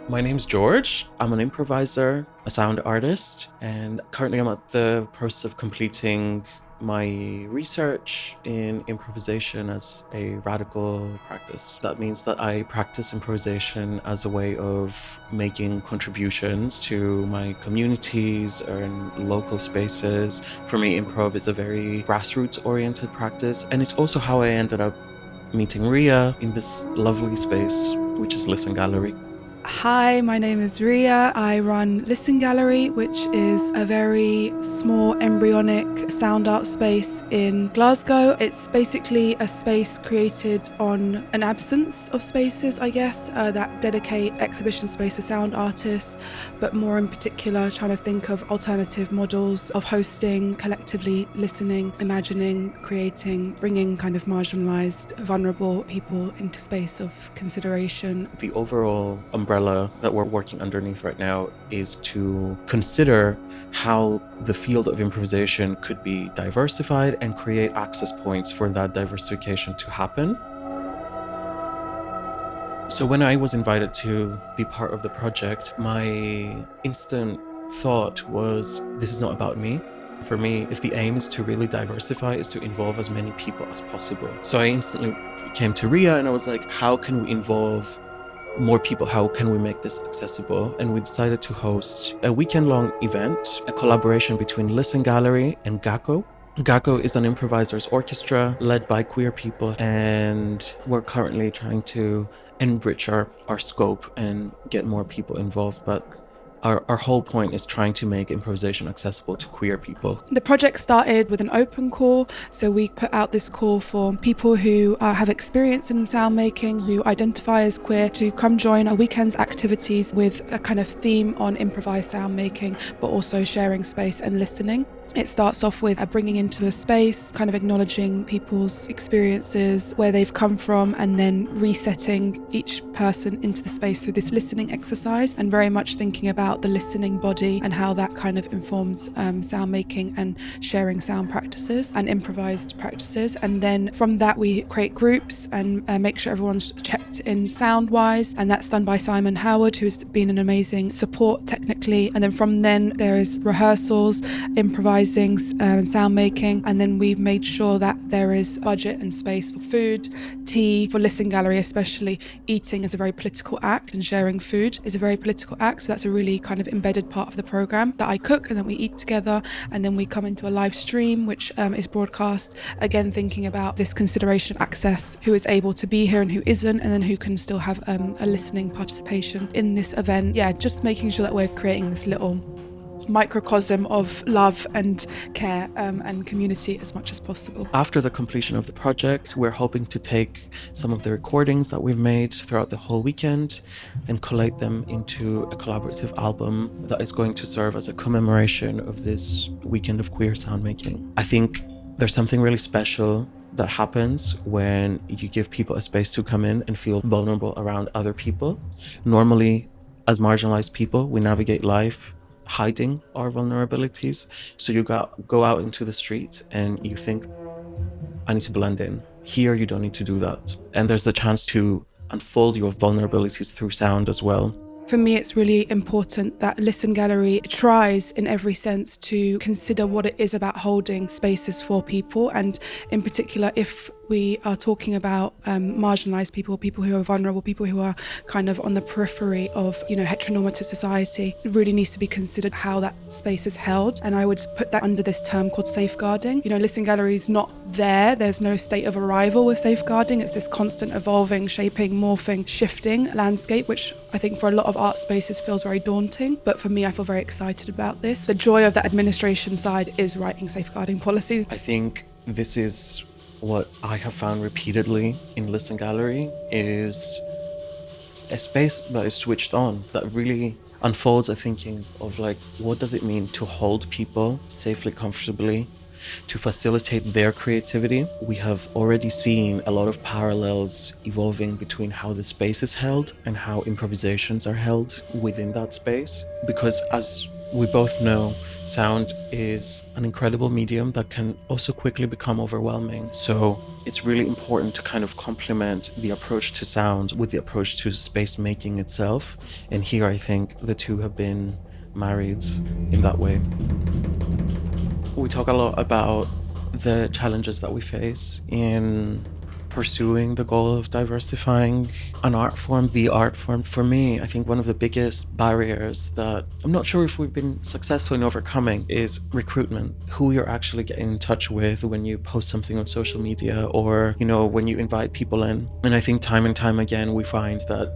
My name's George. I'm an improviser, a sound artist, and currently I'm at the process of completing my research in improvisation as a radical practice. That means that I practice improvisation as a way of making contributions to my communities or in local spaces. For me, improv is a very grassroots-oriented practice, and it's also how I ended up meeting Riah in this lovely space, which is Listen Gallery. Hi, my name is Riah. I run Listen Gallery, which is a very small embryonic sound art space in Glasgow. It's basically a space created on an absence of spaces, I guess, that dedicate exhibition space for sound artists, but more in particular trying to think of alternative models of hosting, collectively listening, imagining, creating, bringing kind of marginalised, vulnerable people into space of consideration. The overall umbrella that we're working underneath right now is to consider how the field of improvisation could be diversified and create access points for that diversification to happen. So when I was invited to be part of the project, my instant thought was, this is not about me. For me, if the aim is to really diversify, is to involve as many people as possible. So I instantly came to Riah and I was like, how can we involve more people? How can we make this accessible? And we decided to host a weekend-long event, a collaboration between Listen Gallery and GACO. GACO is an improvisers orchestra led by queer people, and we're currently trying to enrich our scope and get more people involved. But our whole point is trying to make improvisation accessible to queer people. The project started with an open call, so we put out this call for people who have experience in sound making, who identify as queer, to come join our weekend's activities with a kind of theme on improvised sound making, but also sharing space and listening. It starts off with bringing into a space, kind of acknowledging people's experiences, where they've come from, and then resetting each person into the space through this listening exercise, and very much thinking about the listening body and how that kind of informs sound making and sharing sound practices and improvised practices. And then from that we create groups and make sure everyone's checked in sound wise, and that's done by Simon Howard, who's been an amazing support technically. And then from then there is rehearsals, improvising and sound making, and then we've made sure that there is budget and space for food, tea. For Listen Gallery especially, eating is a very political act and sharing food is a very political act, so that's a really kind of embedded part of the programme, that I cook and then we eat together, and then we come into a live stream which is broadcast, again thinking about this consideration of access, who is able to be here and who isn't, and then who can still have a listening participation in this event. Yeah, just making sure that we're creating this little microcosm of love and care and community as much as possible. After the completion of the project, we're hoping to take some of the recordings that we've made throughout the whole weekend and collate them into a collaborative album that is going to serve as a commemoration of this weekend of queer sound making. I think there's something really special that happens when you give people a space to come in and feel vulnerable around other people. Normally, as marginalized people, we navigate life hiding our vulnerabilities. So you go out into the street and you think, I need to blend in. Here, you don't need to do that. And there's a chance to unfold your vulnerabilities through sound as well. For me, it's really important that Listen Gallery tries in every sense to consider what it is about holding spaces for people, and in particular, if we are talking about marginalised people, people who are vulnerable, people who are kind of on the periphery of, heteronormative society, it really needs to be considered how that space is held. And I would put that under this term called safeguarding. Listen Gallery is not there. There's no state of arrival with safeguarding. It's this constant evolving, shaping, morphing, shifting landscape, which I think for a lot of art spaces feels very daunting. But for me, I feel very excited about this. The joy of the administration side is writing safeguarding policies. I think this is what I have found repeatedly in Listen Gallery, is a space that is switched on, that really unfolds a thinking of what does it mean to hold people safely, comfortably, to facilitate their creativity. We have already seen a lot of parallels evolving between how the space is held and how improvisations are held within that space. Because as We both know sound is an incredible medium that can also quickly become overwhelming. So it's really important to kind of complement the approach to sound with the approach to space making itself. And here I think the two have been married in that way. We talk a lot about the challenges that we face in pursuing the goal of diversifying an art form, the art form. For me, I think one of the biggest barriers that I'm not sure if we've been successful in overcoming is recruitment. Who you're actually getting in touch with when you post something on social media, or, you know, when you invite people in. And I think time and time again, we find that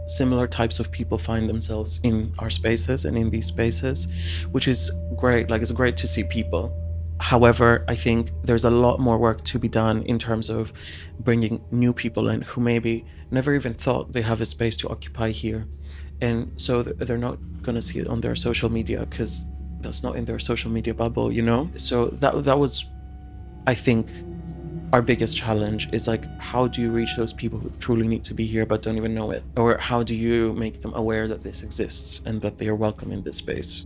similar types of people find themselves in our spaces and in these spaces, which is great. Like, it's great to see people. However, I think there's a lot more work to be done in terms of bringing new people in who maybe never even thought they have a space to occupy here. And so they're not going to see it on their social media because that's not in their social media bubble, you know? So that was, I think, our biggest challenge is like, how do you reach those people who truly need to be here but don't even know it? Or how do you make them aware that this exists and that they are welcome in this space?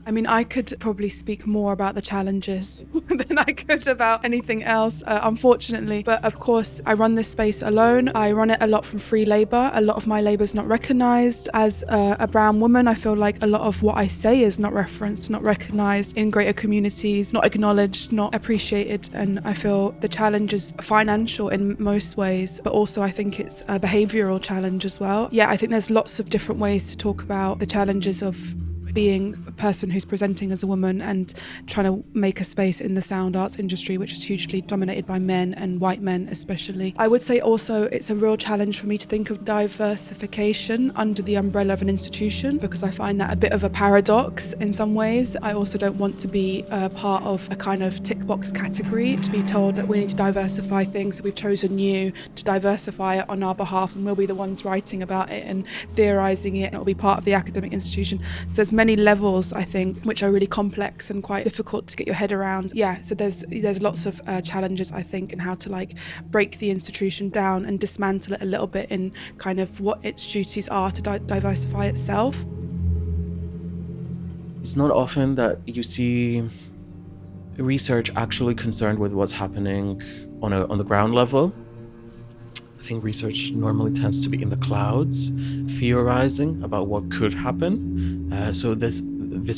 I mean, I could probably speak more about the challenges than I could about anything else, unfortunately. But of course, I run this space alone. I run it a lot from free labour. A lot of my labour is not recognised. As a brown woman, I feel like a lot of what I say is not referenced, not recognised in greater communities, not acknowledged, not appreciated. And I feel the challenge is financial in most ways, but also I think it's a behavioural challenge as well. Yeah, I think there's lots of different ways to talk about the challenges of being a person who's presenting as a woman and trying to make a space in the sound arts industry, which is hugely dominated by men and white men especially. I would say also it's a real challenge for me to think of diversification under the umbrella of an institution, because I find that a bit of a paradox in some ways. I also don't want to be a part of a kind of tick box category, to be told that we need to diversify things, that we've chosen you to diversify it on our behalf and we'll be the ones writing about it and theorising it and it'll be part of the academic institution. So there's many levels, I think, which are really complex and quite difficult to get your head around. Yeah, so there's lots of challenges, I think, in how to like break the institution down and dismantle it a little bit in kind of what its duties are to diversify itself. It's not often that you see research actually concerned with what's happening on the ground level. I think research normally tends to be in the clouds, theorizing about what could happen. So this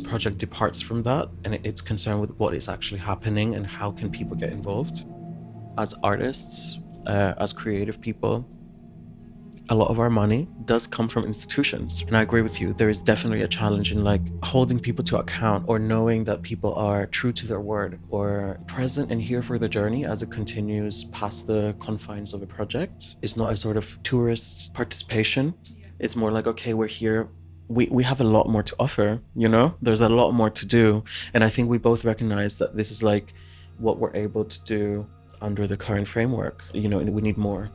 project departs from that, and it's concerned with what is actually happening and how can people get involved. As artists, as creative people, a lot of our money does come from institutions. And I agree with you, there is definitely a challenge in like holding people to account, or knowing that people are true to their word or present and here for the journey as it continues past the confines of a project. It's not a sort of tourist participation. It's more like, okay, we're here. We have a lot more to offer, you know? There's a lot more to do. And I think we both recognize that this is like what we're able to do under the current framework, you know, and we need more.